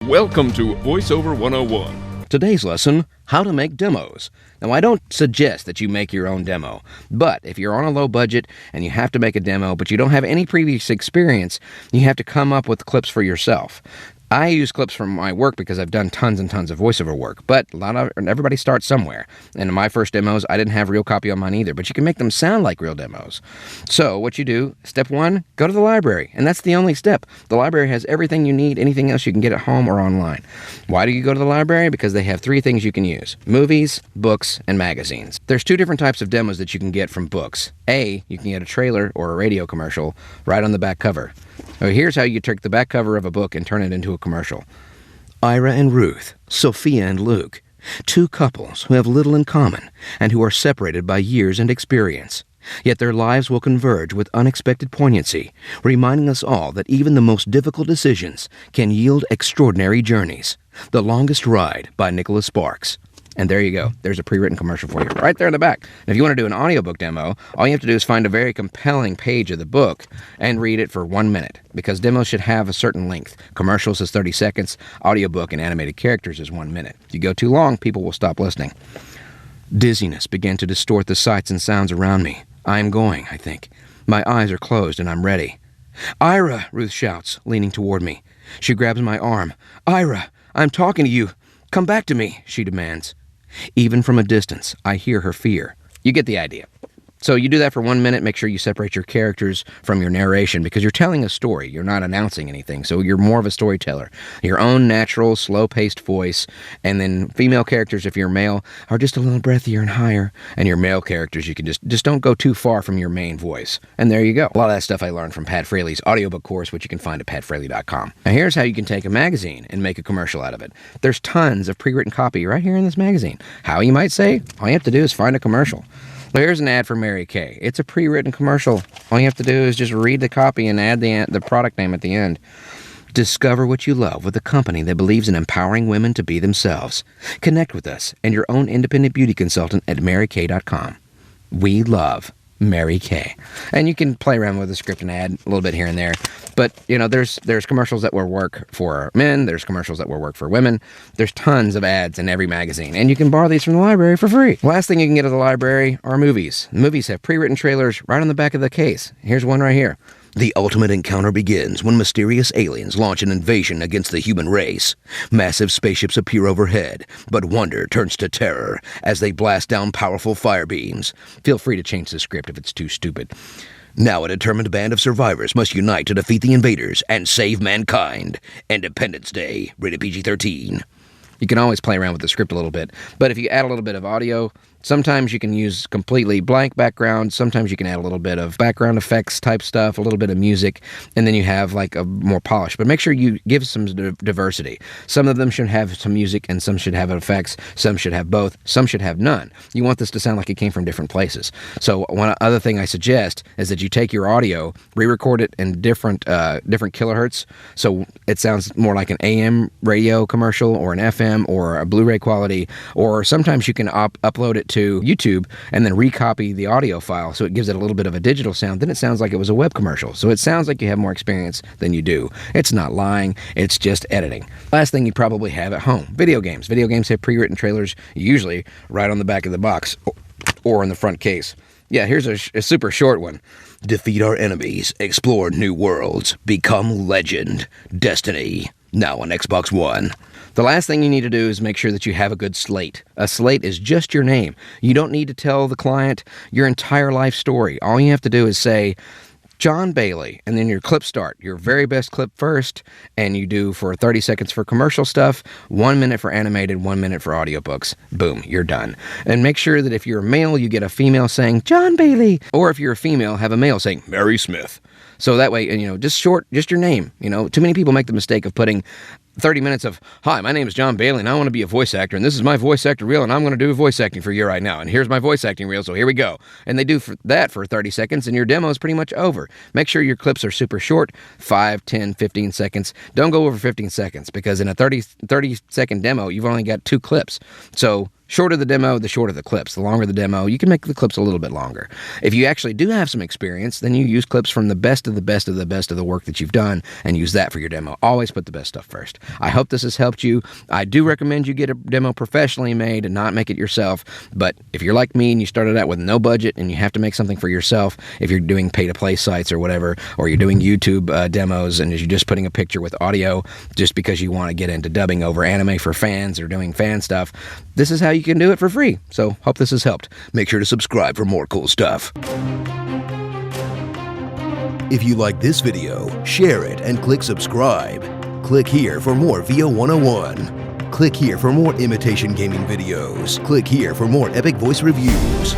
Welcome to VoiceOver 101. Today's lesson, how to make demos. Now, I don't suggest that you make your own demo, but if you're on a low budget and you have to make a demo, but you don't have any previous experience, you have to come up with clips for yourself. I use clips from my work because I've done tons and tons of voiceover work, but everybody starts somewhere. And in my first demos, I didn't have real copy on mine either, but you can make them sound like real demos. So what you do, step one, go to the library, and that's the only step. The library has everything you need, anything else you can get at home or online. Why do you go to the library? Because they have three things you can use: movies, books, and magazines. There's two different types of demos that you can get from books. A, you can get a trailer or a radio commercial right on the back cover. So here's how you take the back cover of a book and turn it into a commercial. Ira and Ruth, Sophia and Luke, two couples who have little in common and who are separated by years and experience. Yet their lives will converge with unexpected poignancy, reminding us all that even the most difficult decisions can yield extraordinary journeys. The Longest Ride by Nicholas Sparks. And there you go. There's a pre-written commercial for you right there in the back. And if you want to do an audiobook demo, all you have to do is find a very compelling page of the book and read it for 1 minute, because demos should have a certain length. Commercials is 30 seconds. Audiobook and animated characters is 1 minute. If you go too long, people will stop listening. Dizziness began to distort the sights and sounds around me. I am going, I think. My eyes are closed and I'm ready. Ira, Ruth shouts, leaning toward me. She grabs my arm. Ira, I'm talking to you. Come back to me, she demands. Even from a distance, I hear her fear. You get the idea. So you do that for 1 minute. Make sure you separate your characters from your narration, because you're telling a story. You're not announcing anything. So you're more of a storyteller. Your own natural, slow-paced voice. And then female characters, if you're male, are just a little breathier and higher. And your male characters, you can just don't go too far from your main voice. And there you go. A lot of that stuff I learned from Pat Fraley's audiobook course, which you can find at patfraley.com. Now here's how you can take a magazine and make a commercial out of it. There's tons of pre-written copy right here in this magazine. How, you might say? All you have to do is find a commercial. So here's an ad for Mary Kay. It's a pre-written commercial. All you have to do is just read the copy and add the product name at the end. Discover what you love with a company that believes in empowering women to be themselves. Connect with us and your own independent beauty consultant at marykay.com. We love Mary Kay. And you can play around with the script and add a little bit here and there. But, you know, there's commercials that will work for men. There's commercials that will work for women. There's tons of ads in every magazine. And you can borrow these from the library for free. Last thing you can get at the library are movies. Movies have pre-written trailers right on the back of the case. Here's one right here. The ultimate encounter begins when mysterious aliens launch an invasion against the human race. Massive spaceships appear overhead, but wonder turns to terror as they blast down powerful fire beams. Feel free to change the script if it's too stupid. Now a determined band of survivors must unite to defeat the invaders and save mankind. Independence Day, rated PG-13. You can always play around with the script a little bit, but if you add a little bit of audio, sometimes you can use completely blank background. Sometimes you can add a little bit of background effects type stuff, a little bit of music, and then you have like a more polished. But make sure you give some diversity. Some of them should have some music and some should have effects. Some should have both. Some should have none. You want this to sound like it came from different places. So one other thing I suggest is that you take your audio, re-record it in different kilohertz, so it sounds more like an AM radio commercial or an FM or a Blu-ray quality, or sometimes you can upload it to YouTube and then recopy the audio file so it gives it a little bit of a digital sound. Then it sounds like it was a web commercial. So it sounds like you have more experience than you do. It's not lying, it's just editing. Last thing you probably have at home, video games. Video games have pre-written trailers, usually right on the back of the box or in the front case. Yeah, here's a super short one. Defeat our enemies, explore new worlds, become legend, Destiny. Now on Xbox One. The last thing you need to do is make sure that you have a good slate. A slate is just your name. You don't need to tell the client your entire life story. All you have to do is say, John Bailey, and then your clip start. Your very best clip first, and you do for 30 seconds for commercial stuff, 1 minute for animated, 1 minute for audiobooks. Boom, you're done. And make sure that if you're a male, you get a female saying, John Bailey. Or if you're a female, have a male saying, Mary Smith. So that way, you know, just your name. You know, too many people make the mistake of putting 30 minutes of, hi, my name is John Bailey, and I want to be a voice actor, and this is my voice actor reel, and I'm going to do voice acting for you right now, and here's my voice acting reel, so here we go. And they do that for 30 seconds, and your demo is pretty much over. Make sure your clips are super short, 5, 10, 15 seconds. Don't go over 15 seconds, because in a 30-second demo, you've only got 2 clips. So Shorter the demo, the shorter the clips. The longer the demo, you can make the clips a little bit longer. If you actually do have some experience, then you use clips from the best of the best of the best of the work that you've done and use that for your demo. Always put the best stuff first. I hope this has helped you. I do recommend you get a demo professionally made and not make it yourself. But if you're like me and you started out with no budget and you have to make something for yourself, if you're doing pay-to-play sites or whatever, or you're doing YouTube demos and you're just putting a picture with audio just because you want to get into dubbing over anime for fans or doing fan stuff, this is how you can do it for free. So hope this has helped. Make sure to subscribe for more cool stuff. If you like this video, share it and click subscribe. Click here for more VO101. Click here for more imitation gaming videos. Click here for more epic voice reviews.